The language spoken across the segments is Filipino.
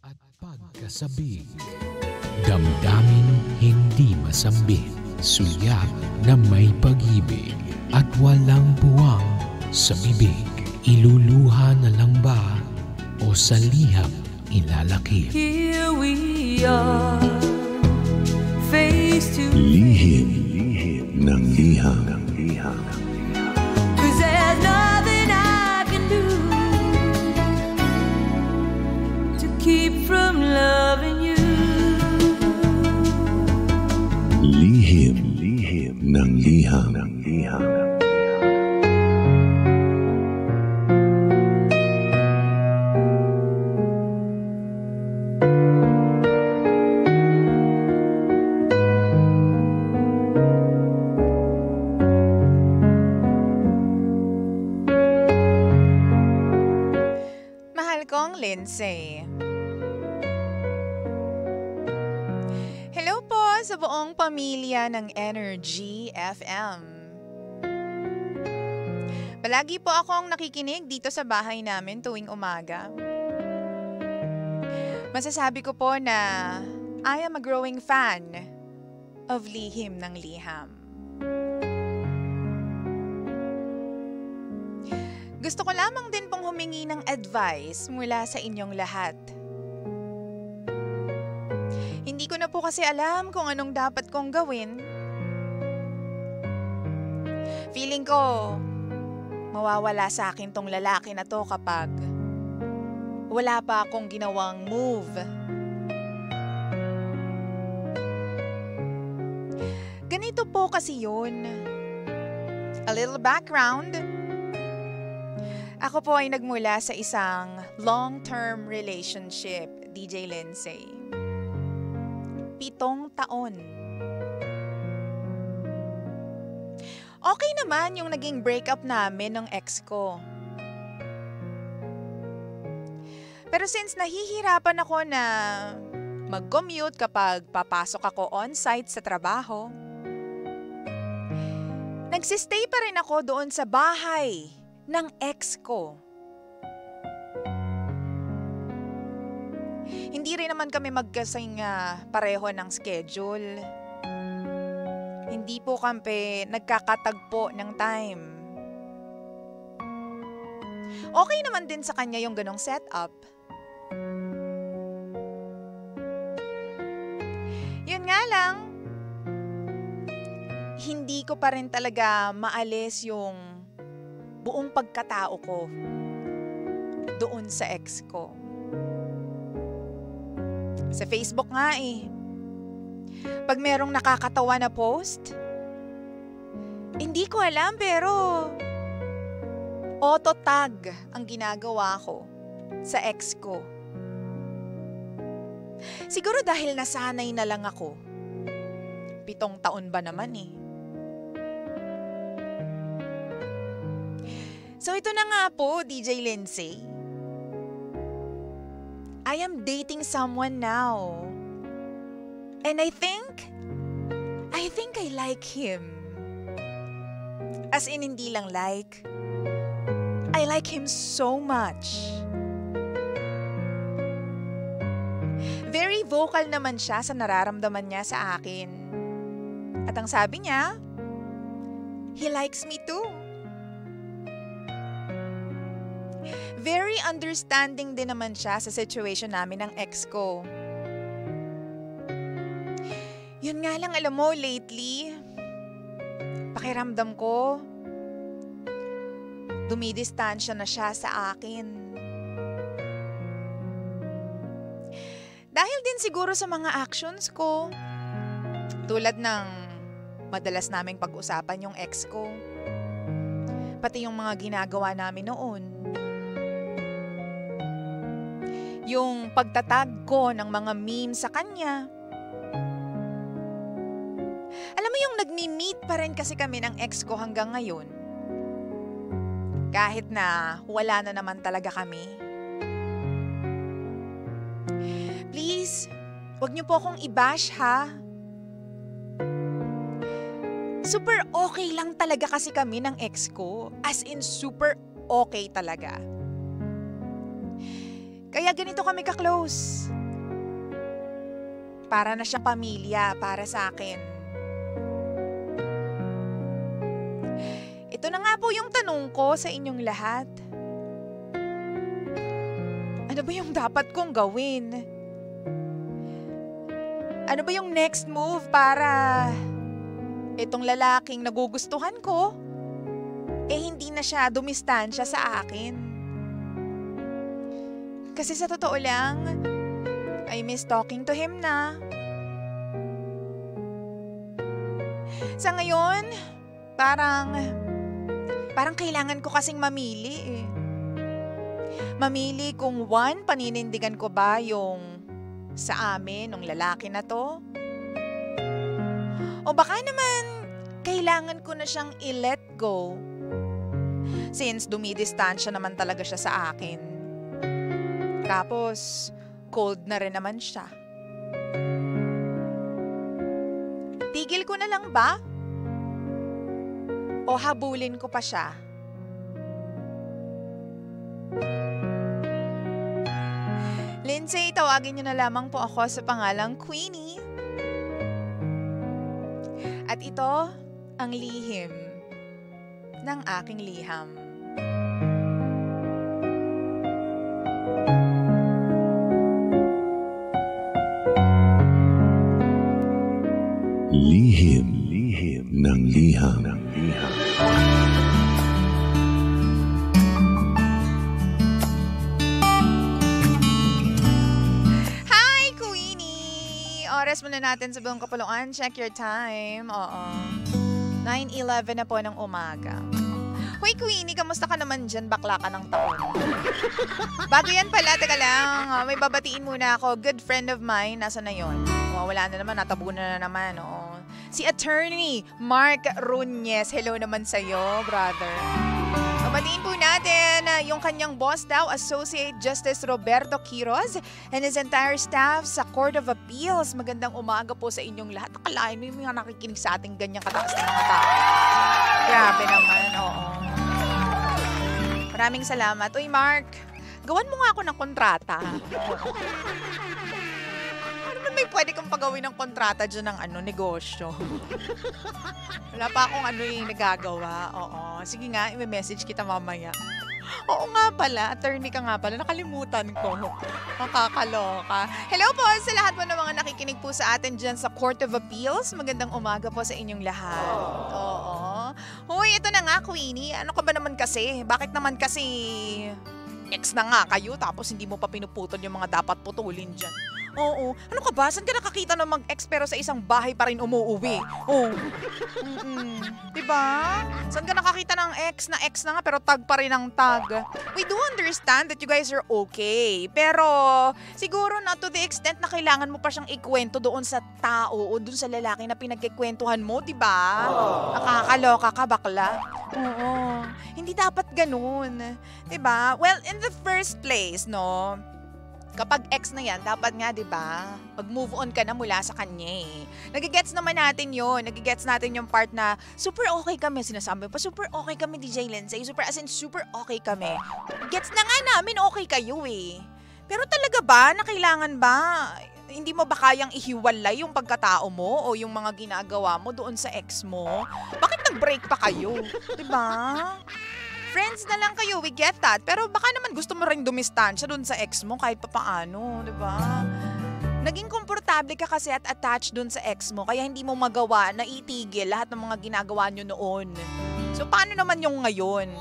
At pagkasabik, damdamin hindi masambit, sulyap na may pag-ibig at walang buwang sa bibig. Iluluha na lang ba o sa liham ilalakip? Here we are, face to Lihim ng liham. 'cause there's nothing I can do to keep from loving you. Lihim ng liham. Lindsay. Hello po sa buong pamilya ng Energy FM. Palagi po akong nakikinig dito sa bahay namin tuwing umaga. Masasabi ko po na I am a growing fan of Lihim ng Liham. Gusto ko lamang din pong humingi ng advice mula sa inyong lahat. Hindi ko na po kasi alam kung anong dapat kong gawin. Feeling ko, mawawala sa akin tong lalaki na to kapag wala pa akong ginawang move. Ganito po kasi yun. A little background. Ako po ay nagmula sa isang long-term relationship, DJ Lindsay. 7 taon. Okay naman yung naging breakup namin ng ex ko. Pero since nahihirapan ako na mag-commute kapag papasok ako on-site sa trabaho, nagsistay pa rin ako doon sa bahay ng ex ko. Hindi rin naman kami magkasing pareho ng schedule. Hindi po kami nagkakatagpo ng time. Okay naman din sa kanya yung ganong setup. Yun nga lang, hindi ko pa rin talaga maalis yung buong pagkatao ko doon sa ex ko. Sa Facebook nga eh. Pag merong nakakatawa na post, hindi ko alam pero auto tag ang ginagawa ko sa ex ko. Siguro dahil nasanay na lang ako. 7 taon ba naman eh. So ito na nga po, DJ Lindsay. I am dating someone now. And I think I like him. As in, hindi lang like. I like him so much. Very vocal naman siya sa nararamdaman niya sa akin. At ang sabi niya, he likes me too. Very understanding din naman siya sa situation namin ng ex ko. Yun nga lang, alam mo, lately, pakiramdam ko, dumidistansya na siya sa akin. Dahil din siguro sa mga actions ko, tulad ng madalas naming pag-usapan yung ex ko, pati yung mga ginagawa namin noon. Yung pagtatag ko ng mga memes sa kanya. Alam mo yung nagmi-meet pa rin kasi kami ng ex ko hanggang ngayon. Kahit na wala na naman talaga kami. Please, wag niyo po akong i-bash ha. Super okay lang talaga kasi kami ng ex ko. As in super okay talaga. Kaya ganito kami ka-close. Para na siyang pamilya para sa akin. Ito na nga po yung tanong ko sa inyong lahat. Ano ba yung dapat kong gawin? Ano ba yung next move para itong lalaking nagugustuhan ko, hindi na siya dumistansya sa akin? Kasi sa totoo lang, I miss talking to him na. Sa ngayon, parang kailangan ko kasing mamili. Mamili kung one, paninindigan ko ba yung sa amin, ng lalaki na to? O baka naman, kailangan ko na siyang i-let go. Since dumidistansya naman talaga siya sa akin. Tapos, cold na rin naman siya. Tigil ko na lang ba? O habulin ko pa siya? Lindsay, tawagin niyo na lamang po ako sa pangalang Queenie. At ito ang lihim ng aking liham. Lihim ng liham. Oras muna natin sa buong kapuluan. Check your time. Oo. 9:11 na po ng umaga. Hoy, Queenie, kamusta ka naman dyan? Bakla ka ng taon. Bago yan pala, teka lang. May babatiin muna ako. Good friend of mine. Nasa na yun? Wala na naman. Natabunan na naman. Oo. Si Attorney Mark Runyes. Hello naman sa'yo, brother. Babatiin po natin yung kanyang boss daw, Associate Justice Roberto Quiroz and his entire staff sa Court of Appeals. Magandang umaga po sa inyong lahat. Akalain mo yung mga nakikinig sa ating ganyang kataas na mga tao. Grabe naman, oo. Maraming salamat. Uy, Mark, gawan mo nga ako ng kontrata. Ano ba may pwede kong pagawin ng kontrata dyan ng negosyo? Wala pa akong yung nagagawa. Oo. Sige nga, i-message kita mamaya. Oo nga pala, attorney ka nga pala. Nakalimutan ko. Makakaloka. Hello po sa lahat po ng mga nakikinig po sa atin dyan sa Court of Appeals. Magandang umaga po sa inyong lahat. Oo. Hoy, ito na nga, Queenie. Ano ka ba naman kasi? Bakit naman kasi ex na nga kayo tapos hindi mo pa pinuputol yung mga dapat putulin dyan? Oo. Ano ka ba? Saan ka nakakita ng mag-ex pero sa isang bahay pa rin umuuwi? Oo. Diba? Saan ka nakakita ng ex na nga pero tag pa rin ang tag? We do understand that you guys are okay. Pero siguro not to the extent na kailangan mo pa siyang ikwento doon sa tao o doon sa lalaki na pinagkikwentuhan mo, diba? Nakakaloka ka, bakla. Oo. Hindi dapat ganun. Diba? Well, in the first place, no? Kapag ex na yan, dapat nga, di ba, mag-move on ka na mula sa kanya eh. Nagigets naman natin yun. Nagigets natin yung part na super okay kami. Sinasabi pa, super okay kami, DJ Lindsay. Super okay kami. Gets na nga namin okay kayo eh. Pero talaga ba, na kailangan ba, hindi mo ba kayang ihiwalay yung pagkatao mo o yung mga ginagawa mo doon sa ex mo? Bakit nag-break pa kayo? Di ba? Friends na lang kayo, we get that. Pero baka naman gusto mo rin dumistansya dun sa ex mo kahit papaano, di ba? Naging komportable ka kasi at attached dun sa ex mo kaya hindi mo magawa na itigil lahat ng mga ginagawa nyo noon. So paano naman yung ngayon?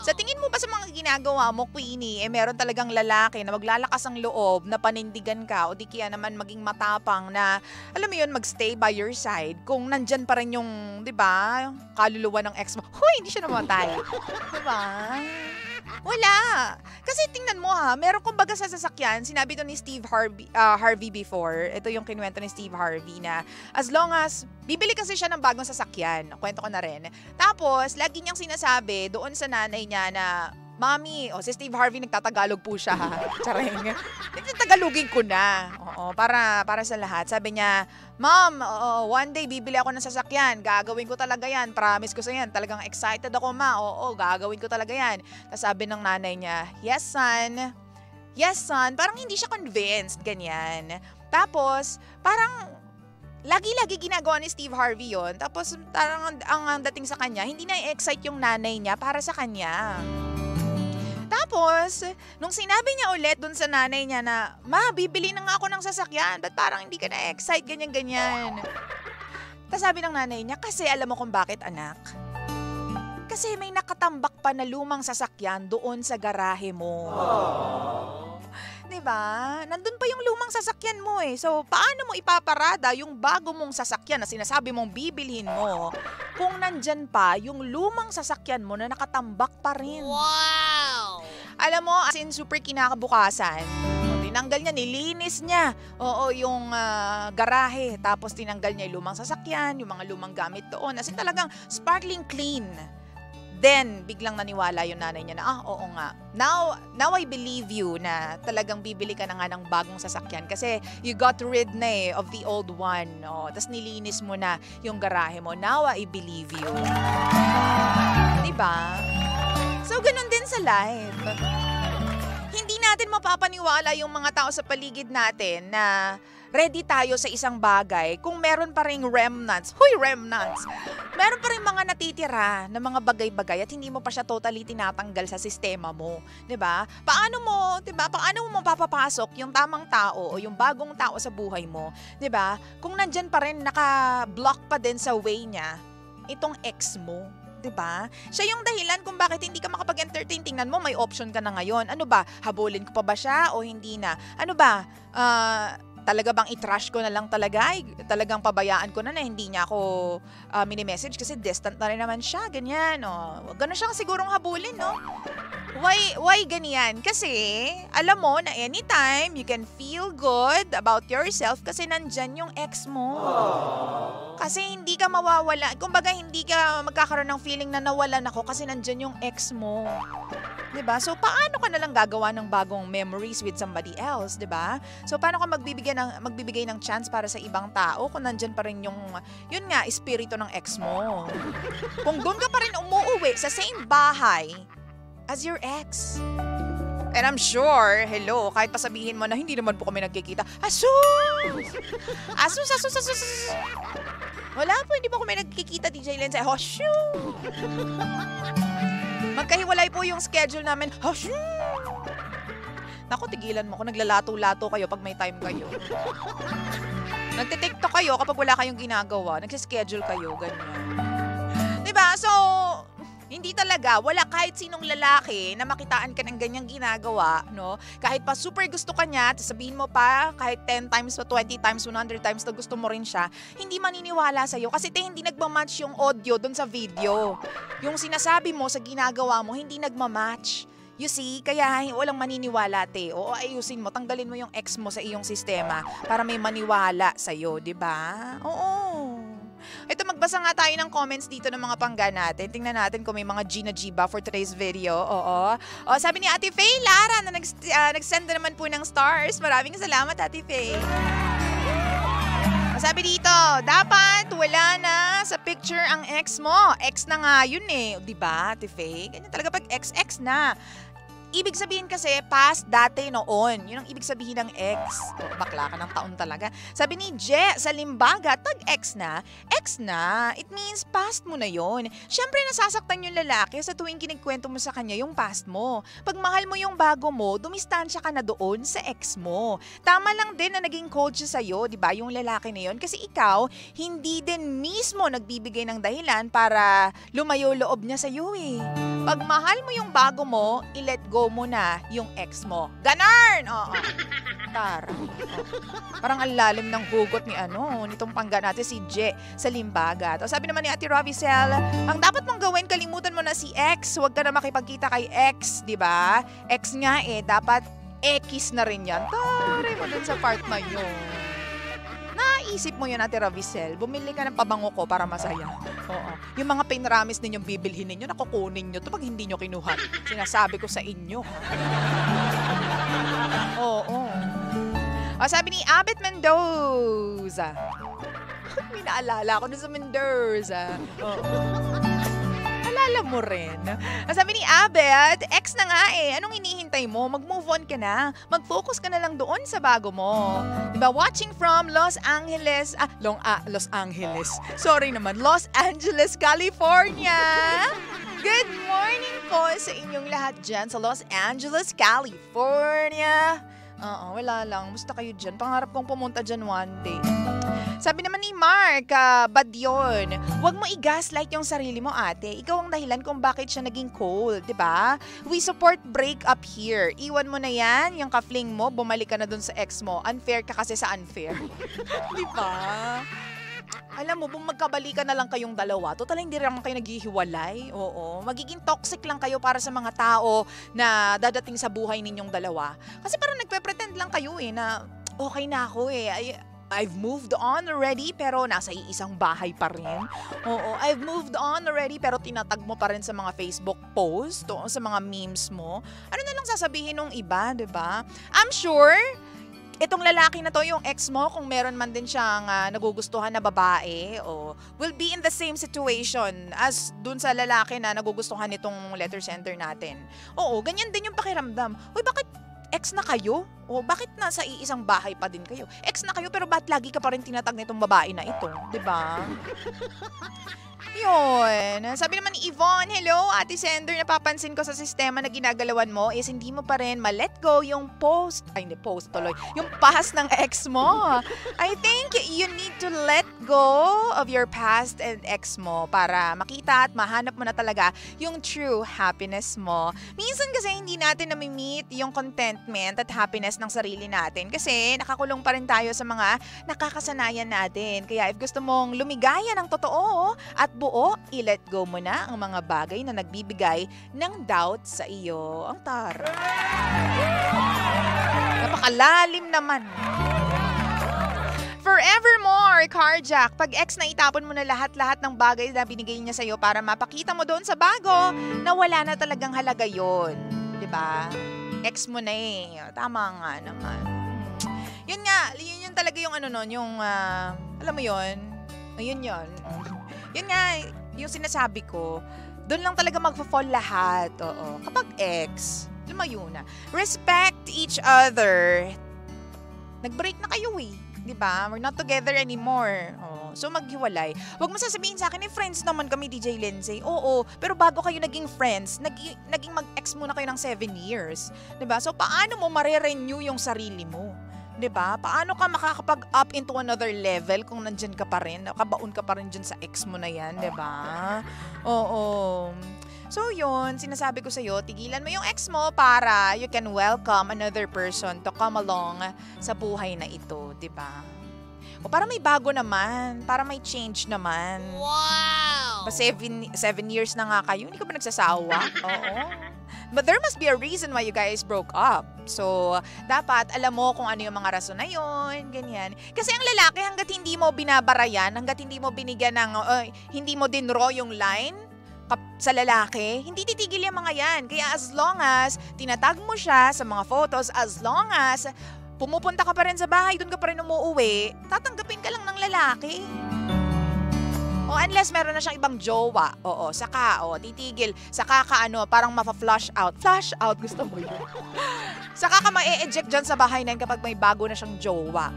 Sa tingin mo ba sa mga ginagawa mo, Queenie, meron talagang lalaki na maglalakas ang loob na panindigan ka o di kaya naman maging matapang na, alam mo yun, magstay by your side kung nandyan pa rin yung, di ba, kaluluwa ng ex mo. Huy, hindi siya namatay. Di ba? Wala. Kasi tingnan mo ha, meron kumbaga sa sasakyan, sinabi to ni Steve Harvey before, ito yung kinuwento ni Steve Harvey na as long as, bibili kasi siya ng bagong sasakyan, kwento ko na rin. Tapos, lagi niyang sinasabi doon sa nanay niya na, Mami, si Steve Harvey nagtatagalog po siya ha. Charing. Nagtatagalogin ko na. Oo, para sa lahat. Sabi niya, Mom, one day bibili ako ng sasakyan. Gagawin ko talaga yan. Promise ko sa yan. Talagang excited ako, Ma. Oo, gagawin ko talaga yan. Tapos sabi ng nanay niya, Yes, son. Yes, son. Parang hindi siya convinced. Ganyan. Tapos, parang lagi-lagi ginagawa ni Steve Harvey yon. Tapos parang ang dating sa kanya, hindi na-excite yung nanay niya para sa kanya. Tapos, nung sinabi niya ulit dun sa nanay niya na, Ma, bibili na nga ako ng sasakyan. Ba't parang hindi ka na-excite? Ganyan-ganyan. Tapos sabi ng nanay niya, kasi alam mo kung bakit, anak? Kasi may nakatambak pa na lumang sasakyan doon sa garahe mo. Diba? Nandun pa yung lumang sasakyan mo eh. So, paano mo ipaparada yung bago mong sasakyan na sinasabi mong bibilhin mo kung nandyan pa yung lumang sasakyan mo na nakatambak pa rin? Wow! Alam mo, as in super kinakabukasan. Tinanggal niya, nilinis niya. Oo, yung garahe. Tapos tinanggal niya yung lumang sasakyan, yung mga lumang gamit doon. As in talagang sparkling clean. Then, biglang naniwala yung nanay niya na, oo nga. Now I believe you na talagang bibili ka na nga ng bagong sasakyan kasi you got rid na of the old one. Oh, tapos nilinis mo na yung garahe mo. Now I believe you. Diba? So, ganun din sa life. Hindi natin mapapaniwala yung mga tao sa paligid natin na ready tayo sa isang bagay kung meron pa ring remnants. Huy, remnants! Meron pa ring mga natitira na mga bagay-bagay at hindi mo pa siya totally tinatanggal sa sistema mo. 'Di ba? Paano mo mapapapasok yung tamang tao o yung bagong tao sa buhay mo? 'Di ba? Kung nandyan pa rin, naka-block pa din sa way niya, itong ex mo. 'Di ba? Siya yung dahilan kung bakit hindi ka makapag-entertain. Tingnan mo, may option ka na ngayon. Ano ba? Habulin ko pa ba siya o hindi na? Ano ba? Talaga bang i-trash ko na lang talaga? Talagang pabayaan ko na hindi niya ako mini-message kasi distant na rin naman siya. Ganyan, oh. Ganun siya sigurong habulin, no? Why ganyan? Kasi, alam mo na anytime you can feel good about yourself kasi nandyan yung ex mo. Kasi hindi ka mawawala. Kumbaga, hindi ka magkakaroon ng feeling na nawalan ako kasi nandyan yung ex mo. 'Di ba? So, paano ka nalang gagawa ng bagong memories with somebody else, 'di ba? So, paano ka magbibigay ng chance para sa ibang tao kung nandyan pa rin yun nga, espiritu ng ex mo. Kung doon ka pa rin umuuwi sa same bahay as your ex. And I'm sure, hello, kahit pasabihin mo na hindi naman po kami nagkikita. Asus! Wala po, hindi po kami nagkikita, DJ Lenz. Magkahiwalay po yung schedule namin. Naku, tigilan mo ako. Naglalato-lato kayo pag may time kayo. Nagtitiktok kayo kapag wala kayong ginagawa. Nagsischedule kayo, ganyan. Diba? So, hindi talaga, wala kahit sinong lalaki na makitaan ka ng ganyang ginagawa, no? Kahit pa super gusto ka niya, sabihin mo pa, kahit 10 times o 20 times, 100 times na gusto mo rin siya, hindi maniniwala sa'yo kasi hindi nagmamatch yung audio dun sa video. Yung sinasabi mo sa ginagawa mo, hindi nagmamatch. You see, kaya walang maniniwala, te. O ayusin mo, tanggalin mo yung ex mo sa iyong sistema para may maniwala sa'yo, di ba? Oo. Ito, magbasa nga tayo ng comments dito ng mga pangga natin. Tingnan natin kung may mga G na G ba for today's video. Oo. O, sabi ni Ate Faye Lara na nag-send na naman po ng stars. Maraming salamat, Ate Faye. Sabi dito, dapat wala na sa picture ang ex mo. Ex na nga yun eh. Diba, Ate Faye? Ganyan talaga pag ex na. Ibig sabihin kasi, past dati noon. Yun ang ibig sabihin ng ex. Bakla ka ng taon talaga. Sabi ni Je sa Limbaga, tag-ex na. Ex na, it means past mo na yon. Siyempre, nasasaktan yung lalaki sa tuwing kinigkwento mo sa kanya yung past mo. Pag mahal mo yung bago mo, dumistansya ka na doon sa ex mo. Tama lang din na naging cold siya sa'yo, di ba, yung lalaki na yon. Kasi ikaw, hindi din mismo nagbibigay ng dahilan para lumayo loob niya sa'yo eh. Pag mahal mo yung bago mo, i-let go mo na yung ex mo. Ganarn! Oo. Tara. Parang ang lalim ng hugot nitong pangga natin si Je sa Limbaga. Tapos sabi naman ni Ate Rovicel, ang dapat mong gawin, kalimutan mo na si ex. Huwag ka na makipagkita kay ex, di ba? Ex nga dapat ekis na rin yan. Tari mo dun sa part na yun. Naisip mo yun, Ate Rovicel, bumili ka ng pabango ko para masaya. Oo. Yung mga pinramis ninyong bibilhin ninyo, nakukunin nyo ito pag hindi nyo kinuha. Sinasabi ko sa inyo. Oo. O, sabi ni Abet Mendoza. May naalala ako dun sa Mendoza. Oo. Kilala mo rin. Sabi ni Abet, ex na nga eh. Anong hinihintay mo? Mag-move on ka na. Mag-focus ka na lang doon sa bago mo. Diba? Watching from Los Angeles. Los Angeles. Sorry naman. Los Angeles, California. Good morning po sa inyong lahat dyan sa Los Angeles, California. Wala lang. Musta kayo dyan? Pangarap kong pumunta dyan one day. Sabi naman ni Mark, bad yun. Huwag mo i-gaslight yung sarili mo, ate. Ikaw ang dahilan kung bakit siya naging cold, di ba? We support breakup here. Iwan mo na yan, yung ka-fling mo, bumalik ka na dun sa ex mo. Unfair ka kasi sa unfair. Di ba? Alam mo, magkabalikan na lang kayong dalawa. Total, hindi rin kayo naghihiwalay. Oo. Magiging toxic lang kayo para sa mga tao na dadating sa buhay ninyong dalawa. Kasi parang nagpe-pretend lang kayo na okay na ako I've moved on already pero nasa iisang bahay pa rin. Oo, I've moved on already pero tinatag mo pa rin sa mga Facebook post o sa mga memes mo. Ano na lang sasabihin ng iba, 'di ba? I'm sure itong lalaki na to, yung ex mo, kung meron man din siyang nagugustuhan na babae, will be in the same situation as dun sa lalaki na nagugustuhan nitong letter sender natin. Oo, ganyan din yung pakiramdam. Uy, bakit ex na kayo? O bakit nasa iisang bahay pa din kayo? Ex na kayo pero ba't lagi ka pa rin tinatag nitong babae na ito? 'Di ba? Yun. Sabi naman ni Yvonne, hello, Ate Sender, napapansin ko sa sistema na ginagalawan mo is hindi mo pa rin ma-let go yung yung past ng ex mo. I think you need to let go of your past and ex mo para makita at mahanap mo na talaga yung true happiness mo. Minsan kasi hindi natin nami-meet yung contentment at happiness ng sarili natin kasi nakakulong pa rin tayo sa mga nakakasanayan natin. Kaya if gusto mong lumigaya ng totoo at buo, i-let go mo na ang mga bagay na nagbibigay ng doubt sa iyo. Ang tara. Napakalalim naman. Forevermore, Carjack. Pag ex na itapon mo na lahat-lahat ng bagay na binigay niya sa'yo para mapakita mo doon sa bago na wala na talagang halaga yun. Diba? Ex mo na eh. Tama nga naman. Yun nga, yun talaga yung alam mo yun? Ayun yun. Yun nga, yung sinasabi ko, doon lang talaga magfa-fall lahat. Oo. Kapag ex, lumayo na. Respect each other. Nag-break na kayo eh. Diba? We're not together anymore. Oh. So maghiwalay. Huwag mo sasabihin sa akin, friends naman kami, DJ Lindsay. Oo, pero bago kayo naging friends, naging mag-ex muna kayo ng 7 years. Diba? So paano mo mare-renew yung sarili mo? 'Di ba? Paano ka makakapag-up into another level kung nandiyan ka pa rin? Nakabaon ka pa rin diyan sa ex mo na 'yan, 'di ba? Oo. So 'yun, sinasabi ko sa iyo, tigilan mo yung ex mo para you can welcome another person to come along sa buhay na ito, 'di ba? O para may bago naman, para may change naman. Wow! 7 years na nga kayo, hindi ka ba nagsasawa? Oo. But there must be a reason why you guys broke up. So, dapat alam mo kung ano yung mga rason na yun, ganyan. Kasi ang lalaki, hanggat hindi mo binabarayan, hanggat hindi mo binigyan ng, hindi mo dinraw yung line sa lalaki, hindi titigil yung mga yan. Kaya as long as tinatag mo siya sa mga photos, as long as pumupunta ka pa rin sa bahay, dun ka pa rin umuwi, tatanggapin ka lang ng lalaki. Unless meron na siyang ibang jowa. Oo, saka, titigil. Saka ka parang mafa-flush out. Flush out, gusto mo yun? Saka ka ma-e-eject dyan sa bahay na yun kapag may bago na siyang jowa.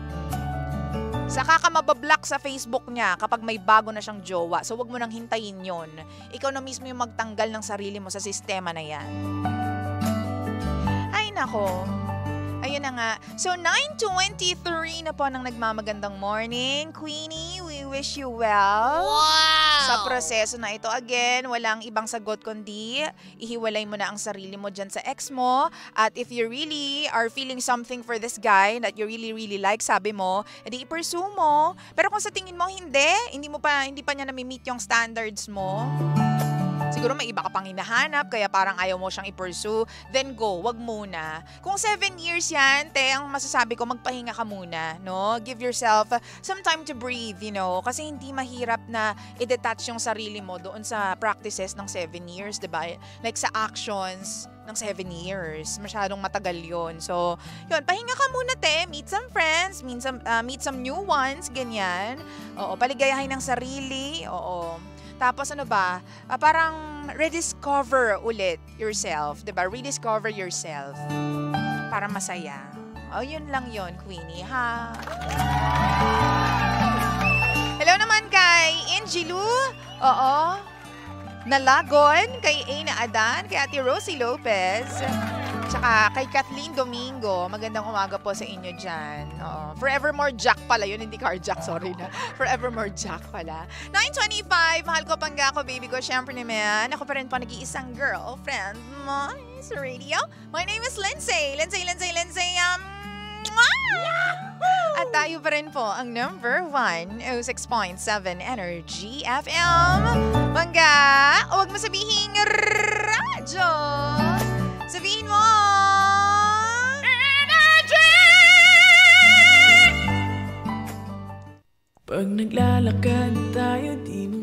Saka ka mabablock sa Facebook niya kapag may bago na siyang jowa. So, wag mo nang hintayin yon. Ikaw na mismo yung magtanggal ng sarili mo sa sistema na yan. Ay, nako. Ayun na nga. So, 9:23 na po ng nagmamagandang morning. Queenie, we wish you well. Wow! Sa proseso na ito. Again, walang ibang sagot kundi ihiwalay mo na ang sarili mo dyan sa ex mo. At if you really are feeling something for this guy that you really, really like, sabi mo, edi i-pursue mo. Pero kung sa tingin mo hindi pa niya nami-meet yung standards mo, siguro may iba ka pang hinahanap, kaya parang ayaw mo siyang i-pursue, then go, wag muna. Kung 7 years yan, ang masasabi ko, magpahinga ka muna, no? Give yourself some time to breathe, kasi hindi mahirap na i-detach yung sarili mo doon sa practices ng 7 years, diba? Like sa actions ng 7 years. Masyadong matagal yon. So, yun, pahinga ka muna, meet some friends, meet some new ones, ganyan. Oo, paligayahin ng sarili, oo. Tapos ano ba, parang rediscover ulit yourself, 'di ba? Rediscover yourself para masaya. Yun lang yun, Queenie, ha? Hello naman kay Angelou. Oo. Nalagon, kay Aina Adan, kay Ate Rosie Lopez, tsaka kay Kathleen Domingo. Magandang umaga po sa inyo dyan. Forevermore Jack pala yun, hindi carjack, sorry na. Forevermore Jack pala. 9:25, mahal ko pangga ako, baby ko. Siyempre naman, ako pa rin po nag-iisang girlfriend mo sa radio. My name is Lindsay. Lindsay. At tayo pa rin po ang number 1, 06.7 Energy FM. Bangga, huwag mo sabihin radyo. Sabihin mo, Energy! Pag naglalakad tayo, di mo